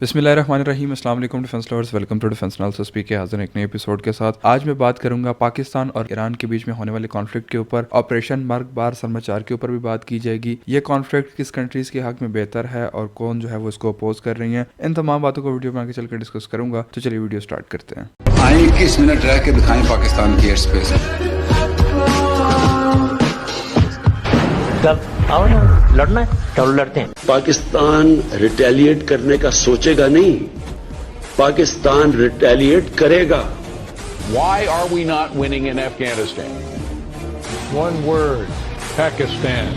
बिस्मिल्लाहिर्रहमानिर्रहीम। अस्सलाम वालेकुम defence lovers, welcome to defence analysis speak हाजिर एक नए एपिसोड के साथ। आज मैं बात करूंगा पाकिस्तान और ईरान के बीच में होने वाले कॉन्फ्लिक्ट के ऊपर। ऑपरेशन मर्गबार समाचार के ऊपर भी बात की जाएगी। ये कॉन्फ्लिक्ट किस कंट्रीज के हक में बेहतर है और कौन जो है वो इसको अपोज कर रही है। इन तमाम बातों को वीडियो में आगे चलकर डिस्कस करूंगा। तो चलिए वीडियो स्टार्ट करते हैं। आए 21 मिनट रह के दिखाएं पाकिस्तान की एयर स्पेस। तब आओ ना, लड़ना है चलो लड़ते हैं। पाकिस्तान रिटेलिएट करने का सोचेगा नहीं, पाकिस्तान रिटेलिएट करेगा। Why are we not winning in Afghanistan? One word: Pakistan.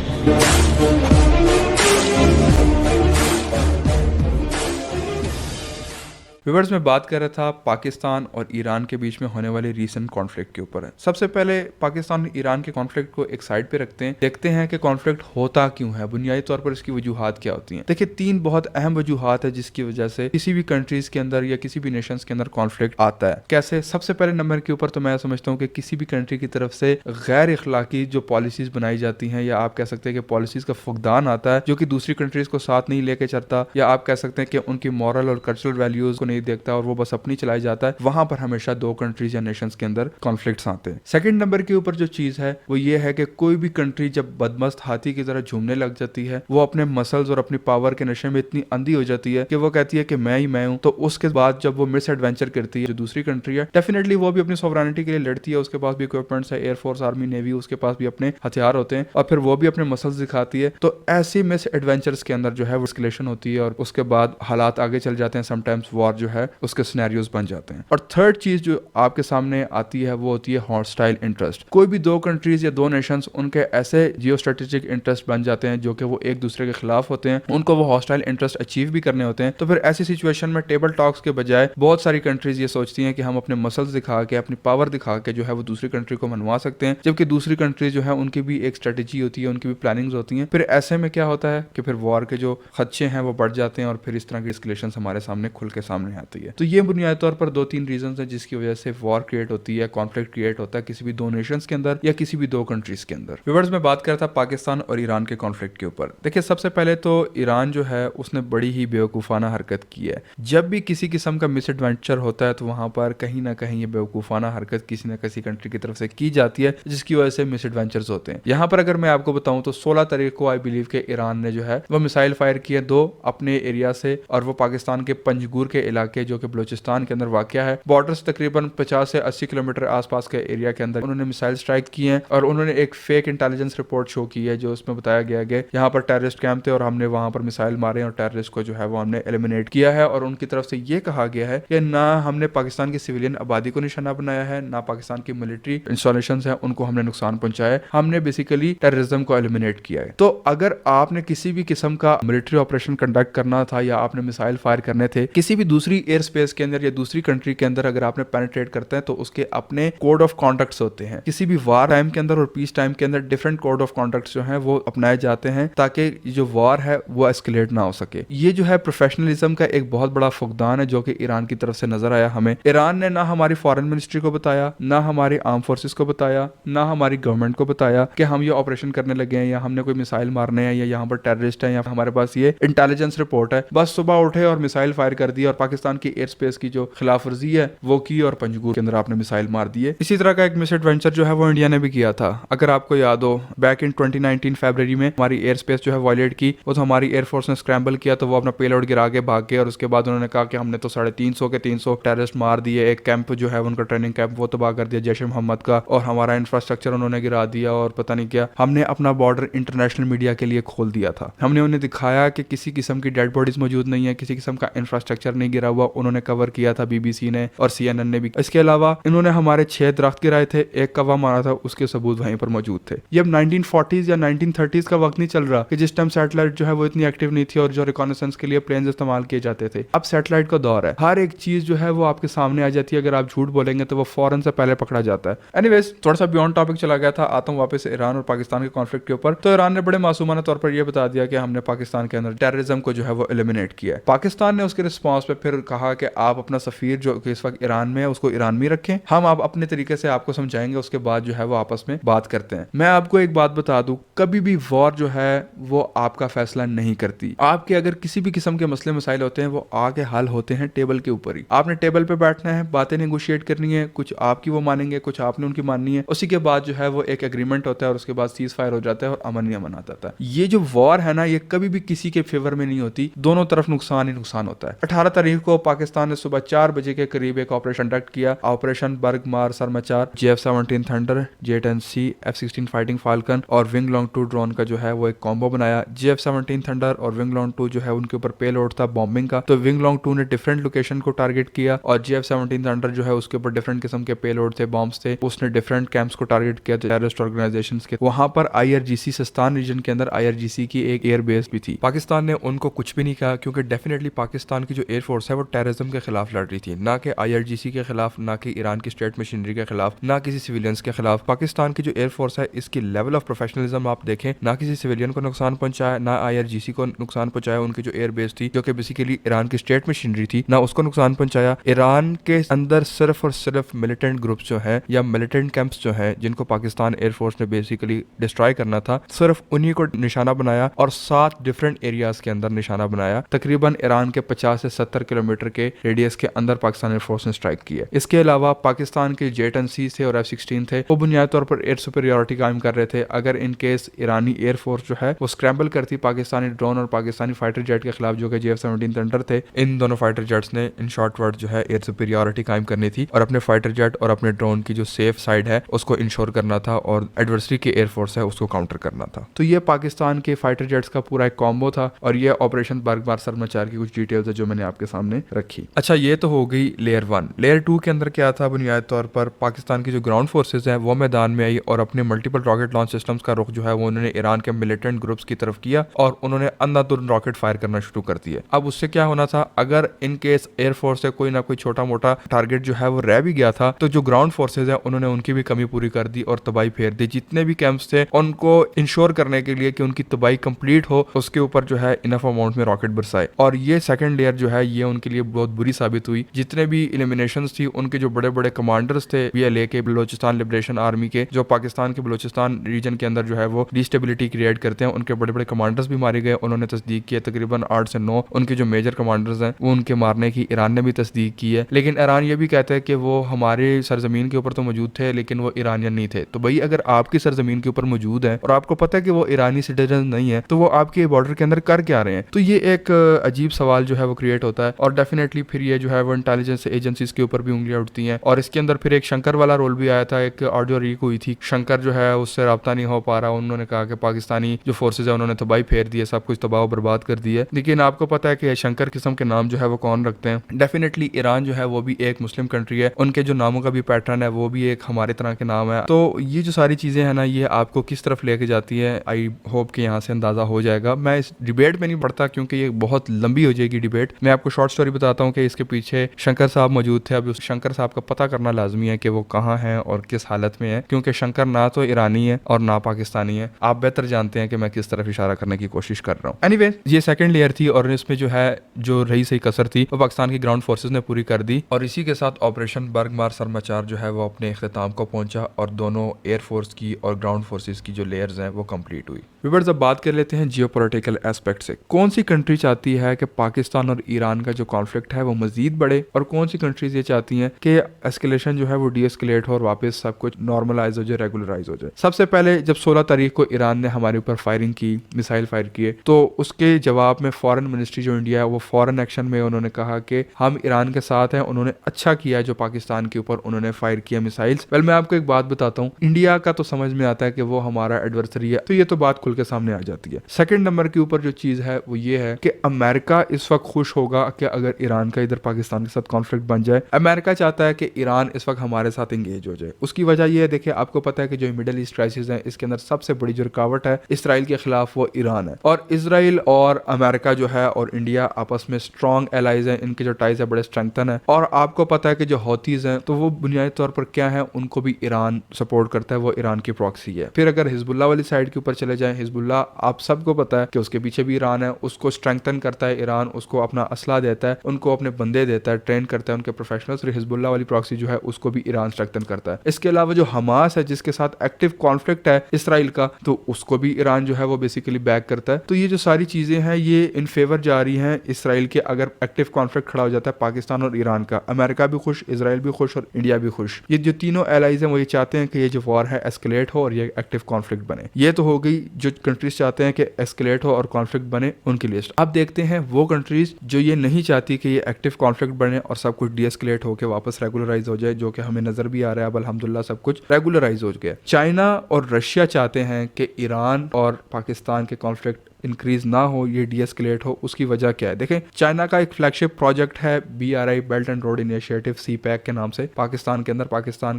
Viewers, में बात कर रहा था पाकिस्तान और ईरान के बीच में होने वाले रीसेंट कॉन्फ्लिक्ट के ऊपर। सबसे पहले पाकिस्तान और ईरान के कॉन्फ्लिक्ट को एक साइड पे रखते हैं, देखते हैं कि कॉन्फ्लिक्ट होता क्यों है, बुनियादी तौर पर इसकी वजूहात क्या होती हैं। देखिए, 3 बहुत अहम वजूहात है जिसकी वजह से किसी भी कंट्रीज के अंदर या किसी भी नेशंस के अंदर कॉन्फ्लिक्ट आता है। कैसे? सबसे पहले नंबर के ऊपर तो मैं समझता हूँ कि किसी भी कंट्री की तरफ से गैर इखलाकी जो पॉलिसीज बनाई जाती हैं, या आप कह सकते हैं कि पॉलिसीज का फुकदान आता है जो कि दूसरी कंट्रीज को साथ नहीं लेके चलता, या आप कह सकते हैं कि उनकी मॉरल और कल्चरल वैल्यूज को नहीं देखता और वो बस अपनी चलाई जाता है। वहां पर हमेशा 2 कंट्रीज या नेशंस के अंदर कॉन्फ्लिक्ट्स आते हैं। सेकंड नंबर के ऊपर जो चीज है वो ये है कि कोई भी कंट्री जब बदमस्त हाथी की तरह झूमने लग जाती है, वो अपने मसल्स और अपनी पावर के नशे में इतनी अंधी हो जाती है कि वो कहती है कि मैं ही मैं हूं, तो उसके बाद जब वो मिस एडवेंचर करती है जो दूसरी कंट्री है, डेफिनेटली वो भी अपनी सॉवरेनिटी के लिए लड़ती है। उसके पास भी इक्विपमेंट्स है, एयरफोर्स, आर्मी, नेवी, उसके पास भी अपने हथियार होते हैं, और फिर वो भी अपने मसल्स दिखाती है। तो ऐसे मिस एडवेंचर्स के अंदर जो है वो एस्केलेशन होती है और उसके बाद हालात आगे चल जाते हैं। समटाइम्स वॉर जो है उसके सिनेरियोज बन जाते हैं। और थर्ड चीज जो आपके सामने आती है वो होती है हॉस्टाइल इंटरेस्ट। कोई भी 2 कंट्रीज या 2 नेशंस, उनके ऐसे जियो स्ट्रेटेजिक इंटरेस्ट बन जाते हैं जो कि वो एक दूसरे के खिलाफ होते हैं, उनको वो हॉस्टाइल इंटरेस्ट अचीव भी करने होते हैं। तो फिर ऐसी सिचुएशन में टेबल टॉक्स के बजाय बहुत सारी कंट्रीज ये सोचती हैं कि हम अपने मसल्स दिखा के, अपनी पावर दिखा के जो है वो दूसरी कंट्री को मनवा सकते हैं, जबकि दूसरी कंट्रीज जो है उनकी भी एक स्ट्रेटेजी होती है, उनकी भी प्लानिंग्स होती हैं। फिर ऐसे में क्या होता है कि फिर वॉर के जो खदशे हैं वो बढ़ जाते हैं और फिर इस तरह की एस्केलेशन हमारे सामने खुल के सामने आती है। तो ये बुनियादी तौर पर 2-3 रीजन है जिसकी वजह से वॉर क्रिएट होती है, कॉन्फ्लिक्ट क्रिएट होता है किसी भी 2 नेशंस के अंदर या किसी भी 2 कंट्रीज के अंदर। व्यूअर्स, में बात कर रहा था पाकिस्तान और ईरान के कॉन्फ्लिक्ट के ऊपर। देखिए, सबसे पहले तो ईरान जो है उसने बड़ी ही बेवकूफाना हरकत की है। जब भी किसी किस्म का मिस एडवेंचर होता है तो वहां पर कहीं ना कहीं ये बेवकूफाना हरकत किसी न किसी कंट्री की तरफ से की जाती है जिसकी वजह से मिस एडवेंचर्स होते हैं। यहाँ पर अगर मैं आपको बताऊं तो 16 तारीख को आई बिलीव के ईरान ने जो है वो मिसाइल फायर किए 2 अपने एरिया से, और वो पाकिस्तान के पंजगुर के इलाके जो कि बलूचिस्तान के अंदर वाक़या है, बॉर्डर से तकरीबन 50 से 80 किलोमीटर आसपास के एरिया के अंदर उन्होंने मिसाइल स्ट्राइक की हैं। और उन्होंने एक फेक इंटेलिजेंस रिपोर्ट शो की है जो उसमें बताया गया कि यहाँ पर टेररिस्ट कैंप थे और हमने वहां पर मिसाइल मारे और टेररिस्ट को जो है वो हमने एलिमिनेट किया है। और उनकी तरफ से ये कहा गया है कि ना हमने पाकिस्तान की सिविलियन आबादी को निशाना बनाया है, ना पाकिस्तान की मिलिट्री इंस्टॉलेशन है उनको हमने नुकसान पहुंचाया है, हमने बेसिकली टेररिज्म को एलिमिनेट किया है। तो अगर आपने किसी भी किस्म का मिलिट्री ऑपरेशन कंडक्ट करना था या आपने मिसाइल फायर करने थे किसी भी दूसरी एयर स्पेस के अंदर या दूसरी कंट्री के अंदर, अगर आपने पेनिट्रेट करते हैं तो उसके अपने कोड ऑफ कॉन्डक्ट्स होते हैं। किसी भी वार टाइम के अंदर और पीस टाइम के अंदर डिफरेंट कोड ऑफ कॉन्डक्ट्स जो हैं वो अपनाए जाते हैं ताकि जो वार है वो एस्केलेट ना हो सके। ये जो है प्रोफेशनलिज्म का एक बहुत बड़ा फुकदान है जो कि ईरान की तरफ से नजर आया हमें। ईरान ने ना हमारी फॉरेन मिनिस्ट्री को बताया, ना हमारी आर्म फोर्सेस को बताया, ना हमारी गवर्नमेंट को बताया कि हम ये ऑपरेशन करने लगे हैं या हमने कोई मिसाइल मारने हैं या यहाँ पर टेररिस्ट है या हमारे पास ये इंटेलिजेंस रिपोर्ट है। बस सुबह उठे और मिसाइल फायर कर दी और पाकिस्तान की एयर स्पेस की जो खिलाफ वर्जी है वो की और पंजगुर के अंदर आपने मिसाइल मार दिए। इसी तरह का एक मिस एडवेंचर जो है वो इंडिया ने भी किया था। अगर आपको याद हो, बैक इन 2019 फरवरी में हमारी एयर स्पेस जो है वायलेट की, वो तो हमारी एयरफोर्स ने स्क्रैम्बल किया तो वो अपना पेलोड गिरा के भाग गए और उसके बाद उन्होंने कहा कि हमने तो 350 के 300 टेररिस्ट मार दिए। एक कैंप जो है उनका ट्रेनिंग कैंप वो तबाह कर दिया जैश मोहम्मद का, और हमारा इंफ्रास्ट्रक्चर उन्होंने गिरा दिया और पता नहीं क्या। हमने अपना बॉर्डर इंटरनेशनल मीडिया के लिए खोल दिया था। हमने उन्हें दिखाया कि किसी किस्म की डेड बॉडीज मौजूद नहीं है, किसी किस्म का इंफ्रास्ट्रक्चर नहीं गिरा हुआ। उन्होंने कवर किया था BBC ने और CNN ने भी। इसके अलावा इन्होंने हमारे 6 दरख्त गिराए थे, एक कौवा मारा था, उसके सबूत वहीं पर मौजूद थे। ये अब 1940s या 1930s का वक्त नहीं चल रहा कि जिस टाइम सैटेलाइट जो है वो इतनी एक्टिव नहीं थी और जो रिकॉनेसेंस के लिए प्लेन्स इस्तेमाल किए जाते थे। अब सैटेलाइट का दौर है, हर एक चीज जो है वो आपके सामने आ जाती है। अगर आप झूठ बोलेंगे तो वो फौरन से पहले पकड़ा जाता है। एनीवेज, थोड़ा सा बियॉन्ड टॉपिक चला गया था, आता हूं वापस ईरान और पाकिस्तान के कॉन्फ्लिक्ट के ऊपर। तो ईरान ने बड़े मासूमाना तौर पर यह बता दिया कि हमने पाकिस्तान के अंदर टेररिज्म को जो है वो एलिमिनेट किया है। पाकिस्तान ने उसके रिस्पॉन्स पे फिर फिर कहा कि आप अपना सफ़ीर जो कि इस वक्त ईरान में है उसको ईरान में रखें, हम आप अपने तरीके से आपको समझाएंगे, उसके बाद जो है वो आपस में बात करते हैं। मैं आपको एक बात बता दूं, कभी भी वॉर जो है वो आपका फैसला नहीं करती। आपके अगर किसी भी किस्म के मसले मसाइल होते हैं वो आके हल होते हैं टेबल के ऊपर ही। आपने टेबल पे बैठना है, बातें नेगोशिएट करनी है, कुछ आपकी वो मानेंगे, कुछ आपने उनकी माननी है, उसी के बाद जो है वो एक एग्रीमेंट होता है और उसके बाद सीज फायर हो जाता है और अमन ही अमन आता है। ये जो वॉर है ना, ये कभी भी किसी के फेवर में नहीं होती, दोनों तरफ नुकसान ही नुकसान होता है। 18 तारीख को पाकिस्तान ने सुबह 4 बजे के करीब एक ऑपरेशन कंडक्ट किया, ऑपरेशन बर्गमार सरमचार। JF-17 Thunder, J-10C, F-16 Fighting Falcon और विंग लॉन्ग 2 ड्रोन का जो है वो एक कॉम्बो बनाया। JF-17 थंडर और विंग लॉन्ग 2 जो है उनके ऊपर पेलोड था बॉम्बिंग का, तो विंग लॉन्ग 2 ने डिफरेंट लोकेशन को टारगेट किया और JF-17 थंडर जो है उसके ऊपर डिफरेंट किस्म के पेलोड थे, बॉम्ब्स थे, उसने डिफरेंट कैंप्स को टारगेट किया टेररिस्ट ऑर्गेनाइजेशंस के। वहां पर IRGC सिस्तान रीजन के अंदर IRGC की एक एयर बेस भी थी। पाकिस्तान ने उनको कुछ भी नहीं कहा क्योंकि डेफिनेटली पाकिस्तान की जो एयरफोर्स है वो टेररिज्म के खिलाफ लड़ रही थी, ना कि IRGC के खिलाफ, ना कि ईरान की स्टेट मशीनरी के खिलाफ, ना किसी सिविलियंस के खिलाफ। पाकिस्तान की जो एयरफोर्स है इसकी लेवल ऑफ प्रोफेशनलिज्म आप देखें, ना किसी सिविलियन को नुकसान पहुंचाया, ना IRGC को नुकसान पहुंचाया। उनकी जो एयर बेस थी जो कि बेसिकली ईरान की स्टेट मशीनरी थी, ना उसको नुकसान पहुंचाया। ईरान के अंदर सिर्फ और सिर्फ मिलिटेंट ग्रुप्स जो है या मिलिटेंट कैंप्स जो है जिनको पाकिस्तान एयरफोर्स ने बेसिकली डिस्ट्रॉय करना था, सिर्फ उन्हीं को निशाना बनाया और 7 डिफरेंट एरियाज के अंदर निशाना बनाया। तकरीबन ईरान के 50 से 70 किलोमीटर के रेडियस के अंदर पाकिस्तान एयरफोर्स ने स्ट्राइक की है। इसके अलावा पाकिस्तान के J-10C थे और F-16 थे, वो बुनियादी तौर पर एयर सुपीरियरिटी कायम कर रहे थे। अगर इन केस ईरानी एयरफोर्स जो है वो स्क्रैम्बल करती पाकिस्तानी ड्रोन और पाकिस्तानी फाइटर जेट के खिलाफ जो कि JF-17 थंडर थे, इन दोनों फाइटर जेट्स ने इन शॉर्ट वर्ड जो है एयर सुपीरियरिटी कायम करनी थी और अपने फाइटर जेट और अपने ड्रोन की जो सेफ साइड है उसको इंश्योर करना था और एडवर्सरी की एयरफोर्स है उसको काउंटर करना था। तो ये पाकिस्तान के फाइटर जेट्स का पूरा एक कॉम्बो था और ये ऑपरेशन बर्गमार सरमचार की कुछ डिटेल्स है जो मैंने आपके सामने रखी। अच्छा, ये तो हो गई लेयर 1। लेयर 2 के अंदर क्या था? बुनियादी तौर पर पाकिस्तान की जो ग्राउंड फोर्सेज हैं वो मैदान में आई और अपने मल्टीपल रॉकेट लॉन्च सिस्टम्स का रुख जो है वो उन्होंने ईरान के मिलिटेंट ग्रुप्स की तरफ किया और उन्होंने अंधाधुंध रॉकेट फायर करना शुरू कर दिए। अब उससे क्या होना था, अगर इन केस एयरफोर्स से कोई ना कोई छोटा मोटा टारगेट जो है वो रह भी गया था तो जो ग्राउंड फोर्सेज है उन्होंने उनकी भी कमी पूरी कर दी और तबाही फेर दी। जितने भी कैंप्स थे उनको इंश्योर करने के लिए कि उनकी तबाही कंप्लीट हो उसके ऊपर जो है इनफ अमाउंट में रॉकेट बरसाए और ये सेकंड लेयर जो है ये उनके लिए बहुत बुरी साबित हुई। जितने भी एलिमिनेशंस थी उनके जो बड़े बड़े कमांडर्स थे BLA के, बलोचिस्तान लिबरेशन आर्मी के, जो पाकिस्तान के बलोचिस्तान रीजन के अंदर जो है वो डिस्टेबिलिटी क्रिएट करते हैं, उनके बड़े बड़े कमांडर्स भी मारे गए। उन्होंने तस्दीक की है तकरीबन 8 से 9 उनके जो मेजर कमांडर्स हैं वो उनके मारने की ईरान ने भी तस्दीक की है। लेकिन ईरान ये भी कहता है कि वो हमारे सरजमीन के ऊपर तो मौजूद थे लेकिन वो ईरानियन नहीं थे। तो भाई अगर आपकी सरजमीन के ऊपर मौजूद है और आपको पता है कि वो ईरानी सिटीजन नहीं है तो वो आपके बॉर्डर के अंदर कर क्या रहे हैं? तो ये एक अजीब सवाल जो है वो क्रिएट होता है और डेफिनेटली फिर ये जो है वो इंटेलिजेंस एजेंसीज के ऊपर भी उंगलियां उठती हैं और इसके अंदर फिर एक शंकर वाला रोल भी आया था। एक ऑडियो लीक हुई थी, शंकर जो है उससे रब्ता नहीं हो पा रहा, उन्होंने कहा कि पाकिस्तानी जो फोर्सेज है उन्होंने तबाही फेर दी है, सब कुछ तबाह बर्बाद कर दी है। लेकिन आपको पता है कि शंकर किस्म के नाम जो है वो कौन रखते हैं? डेफिनेटली ईरान जो है वो भी एक मुस्लिम कंट्री है, उनके जो नामों का भी पैटर्न है वो भी एक हमारे तरह के नाम है। तो ये जो सारी चीजें हैं ना ये आपको किस तरफ लेके जाती है, आई होप कि यहाँ से अंदाजा हो जाएगा। मैं इस डिबेट में नहीं पढ़ता क्योंकि ये बहुत लंबी हो जाएगी डिबेट। मैं आपको शॉर्ट स्टोरी बताता हूँ कि इसके पीछे शंकर साहब मौजूद थे। अब उस शंकर साहब का पता करना लाजमी है कि वो कहाँ हैं और किस हालत में है, क्योंकि शंकर ना तो ईरानी है और ना पाकिस्तानी है। आप बेहतर जानते हैं कि मैं किस तरफ इशारा करने की कोशिश कर रहा हूँ। एनीवे, ये सेकंड लेयर थी और इसमें जो है जो रही सही कसर थी वो पाकिस्तान की ग्राउंड फोर्सेज ने पूरी कर दी और इसी के साथ ऑपरेशन बर्गमार सरमचार जो है वो अपने इख्तिताम को पहुंचा और दोनों एयरफोर्स की और ग्राउंड फोर्सेज की जो लेयर्स हैं वो कंप्लीट हुई। व्यूअर्स, अब बात कर लेते हैं जियोपॉलिटिकल एस्पेक्ट से। कौन सी कंट्री चाहती है कि पाकिस्तान और ईरान का जो कॉन्फ्लिक्ट है वो मजीद बढ़े और कौन सी कंट्रीज ये चाहती हैं कि एस्केलेशन जो है वो डीएस्केलेट हो और वापस सब कुछ नॉर्मलाइज हो जाए, रेगुलराइज हो जाए। सबसे पहले जब 16 तारीख को ईरान ने हमारे ऊपर फायरिंग की, मिसाइल फायर किए, तो उसके जवाब में फॉरेन मिनिस्ट्री जो इंडिया है वो फॉरेन एक्शन में उन्होंने कहा कि हम ईरान के साथ हैं, उन्होंने अच्छा किया जो पाकिस्तान के ऊपर उन्होंने फायर किया मिसाइल्स। वेल, मैं आपको एक बात बताता हूँ, इंडिया का तो समझ में आता है कि वो हमारा एडवर्सरी है, तो ये तो बात खुल के सामने आ जाती है। सेकंड नंबर के ऊपर जो चीज है वो ये है कि अमेरिका इस वक्त खुश होगा कि अगर ईरान का इधर पाकिस्तान के साथ कॉन्फ्लिक्ट बन जाए। अमेरिका चाहता है कि ईरान इस वक्त हमारे साथ एंगेज हो जाए। उसकी वजह ये है, देखिए आपको पता है कि जो मिडिल ईस्ट क्राइसिस है इसके अंदर सबसे बड़ी जो रुकावट है इसराइल के खिलाफ वो ईरान है और इसराइल और अमेरिका जो है और इंडिया आपस में स्ट्रॉन्ग एलाइज है, इनके जो टाइज है बड़े स्ट्रेंथन है। और आपको पता है कि जो हौतीज हैं तो वो बुनियादी तौर पर क्या है, उनको भी ईरान सपोर्ट करता है, वो ईरान की प्रॉक्सी है। फिर अगर हिजबुल्लाह वाली साइड के ऊपर चले जाएं, हिजबुल्लाह आप सबको पता है कि उसके पीछे भी ईरान है, उसको स्ट्रेंथन करता है ईरान, उसको अपना असला देता रहता है, उनको अपने बंदे देता है, ट्रेन करता है उनके प्रोफेशनल्स। हिजबुल्लाह वाली प्रॉक्सी जो है उसको भी ईरान स्ट्रेंथन करता है। इसके अलावा जो हमास है जिसके साथ एक्टिव कॉन्फ्लिक्ट है इसराइल का, तो उसको भी ईरान जो है वो बेसिकली बैक करता है। तो ये जो सारी चीजें हैं ये इन फेवर जा रही हैं इसराइल के। अगर एक्टिव कॉन्फ्लिक्ट खड़ा हो जाता है पाकिस्तान और ईरान का, अमेरिका भी खुश, इसराइल भी खुश और इंडिया भी खुश। ये जो तीनों एलाइज हैं वो ये चाहते हैं कि ये जो वॉर है एस्केलेट हो और ये एक्टिव कॉन्फ्लिक्ट बने। ये तो हो गई जो कंट्रीज चाहते हैं कि एस्केलेट हो और कॉन्फ्लिक्ट बने उनकी लिस्ट। अब देखते हैं वो कंट्रीज जो ये नहीं चाहती कि ये एक्टिव कॉन्फ्लिक्ट बने और सब कुछ डीएस्केलेट होकर वापस रेगुलराइज हो जाए, जो कि हमें नजर भी आ रहा है। अब अल्हम्दुलिल्लाह सब कुछ रेगुलराइज हो गया। चाइना और रशिया चाहते हैं कि ईरान और पाकिस्तान के कॉन्फ्लिक्ट इंक्रीज ना हो, ये डीएस्केलेट हो। उसकी वजह क्या है? देखें, चाइना का एक फ्लैगशिप प्रोजेक्ट है BRI belt and road initiative, CPEC के नाम से पाकिस्तान के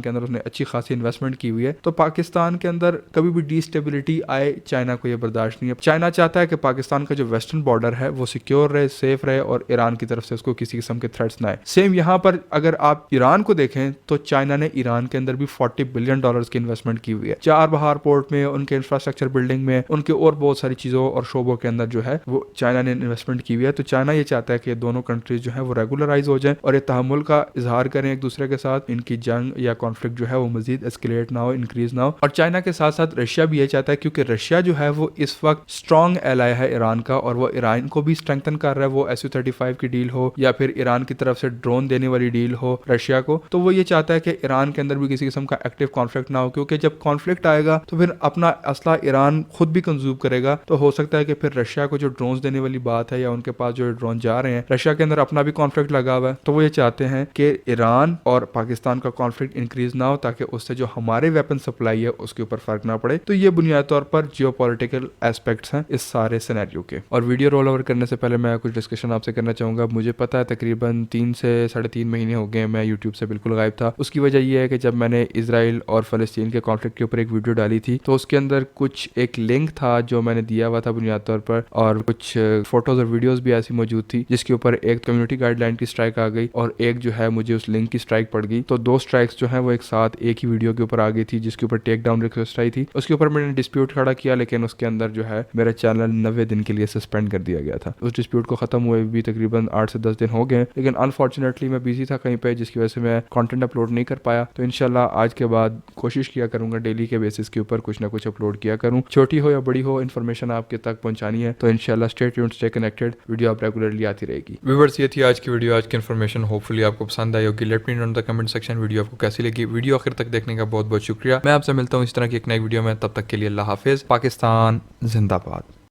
अंदर उसने अच्छी खासी इन्वेस्टमेंट की हुई है। तो पाकिस्तान के अंदर कभी भी डिस्टेबिलिटी आए चाइना को ये बर्दाश्त नहीं है। चाइना चाहता है कि पाकिस्तान का जो वेस्टर्न बॉर्डर है वो सिक्योर रहे, सेफ रहे और ईरान की तरफ से उसको किसी किस्म के थ्रेट्स ना आए। सेम यहाँ पर अगर आप ईरान को देखें तो चाइना ने ईरान के अंदर भी $40 बिलियन की इन्वेस्टमेंट की हुई है, चाबहार पोर्ट में, उनके इंफ्रास्ट्रक्चर बिल्डिंग में, उनके और बहुत सारी चीजों और शोबों के अंदर जो है वो चाइना ने इन्वेस्टमेंट की हुई है। तो चाइना ये चाहता है कि ये दोनों कंट्रीज जो है वो रेगुलराइज हो जाए और ये तहम्मुल का इजहार करें एक दूसरे के साथ, इनकी जंग या कॉन्फ्लिक्ट जो है वो मजीद एस्केलेट ना हो, इंक्रीज ना हो। और चाइना के साथ साथ रशिया भी ये चाहता है, क्योंकि रशिया जो है वो इस वक्त स्ट्रॉन्ग एलाय है ईरान का और वो ईरान को भी स्ट्रेंथन कर रहा है। वो SU-35 की डील हो या फिर ईरान की तरफ से ड्रोन देने वाली डील हो रशिया को, तो वो ये चाहता है कि ईरान के अंदर भी किसी किस्म का एक्टिव कॉन्फ्लिक्ट ना हो, क्योंकि जब कॉन्फ्लिक्ट आएगा तो फिर अपना असला ईरान खुद भी कंज्यूम करेगा। तो हो सकता है कि फिर रशिया को जो ड्रोन देने वाली बात है या उनके पास जो ड्रोन जा रहे हैं, रशिया के अंदर अपना भी कॉन्फ्लिक्ट लगा हुआ है। तो वो ये चाहते हैं कि ईरान और पाकिस्तान का कॉन्फ्लिक्ट इंक्रीज ना हो, ताकि उससे जो हमारे वेपन सप्लाई है उसके ऊपर फर्क ना पड़े। तो ये बुनियादी तौर पर जियोपॉलिटिकल एस्पेक्ट्स हैं इस सारे सिनेरियो के। और वीडियो रोल ओवर करने से पहले मैं कुछ डिस्कशन आपसे करना चाहूंगा। मुझे पता है तकरीबन 3 से 3.5 महीने हो गए मैं यूट्यूब से बिल्कुल गायब था। उसकी वजह यह है कि जब मैंने इजराइल और फलस्तीन के कॉन्फ्लिक्ट के ऊपर एक वीडियो डाली थी तो उसके अंदर कुछ एक लिंक था जो मैंने दिया हुआ था बुनियादी तौर पर, और कुछ फोटोज और वीडियोस भी ऐसी मौजूद थी जिसके ऊपर एक कम्युनिटी गाइडलाइन की स्ट्राइक आ गई और एक जो है मुझे उस लिंक की स्ट्राइक पड़ गई। तो 2 स्ट्राइक्स जो है वो एक साथ एक ही वीडियो के ऊपर आ गई थी, जिसके ऊपर टेक डाउन रिक्वेस्ट आई थी। उसके ऊपर मैंने डिस्प्यूट खड़ा किया, लेकिन उसके अंदर जो है मेरा चैनल 90 दिन के लिए सस्पेंड कर दिया गया था। उस डिस्प्यूट को खत्म हुए भी तकरीबन 8 से 10 दिन हो गए, लेकिन अनफॉर्चुनेटली मैं बिजी था कहीं पे, जिसकी वजह से मैं कंटेंट अपलोड नहीं कर पाया। तो इंशाल्लाह आज के बाद कोशिश किया करूंगा डेली के बेसिस के ऊपर कुछ ना कुछ अपलोड किया करूं, छोटी हो या बड़ी हो, इन्फॉर्मेशन आपके तक पहुंचानी है। तो इंशाल्लाह stay tuned, stay connected, video आप रेगुलरली आती रहेगी। व्यूअर्स, ये थी आज की वीडियो, आज की इन्फॉर्मेशन। होपफुली आपको पसंद आई होगी। Let me know in the comment section video आपको कैसी लगी। वीडियो आखिर तक देखने का बहुत बहुत शुक्रिया। मैं आपसे मिलता हूँ इस तरह की एक नई वीडियो में, तब तक के लिए अल्लाह हाफिज। पाकिस्तान जिंदाबाद।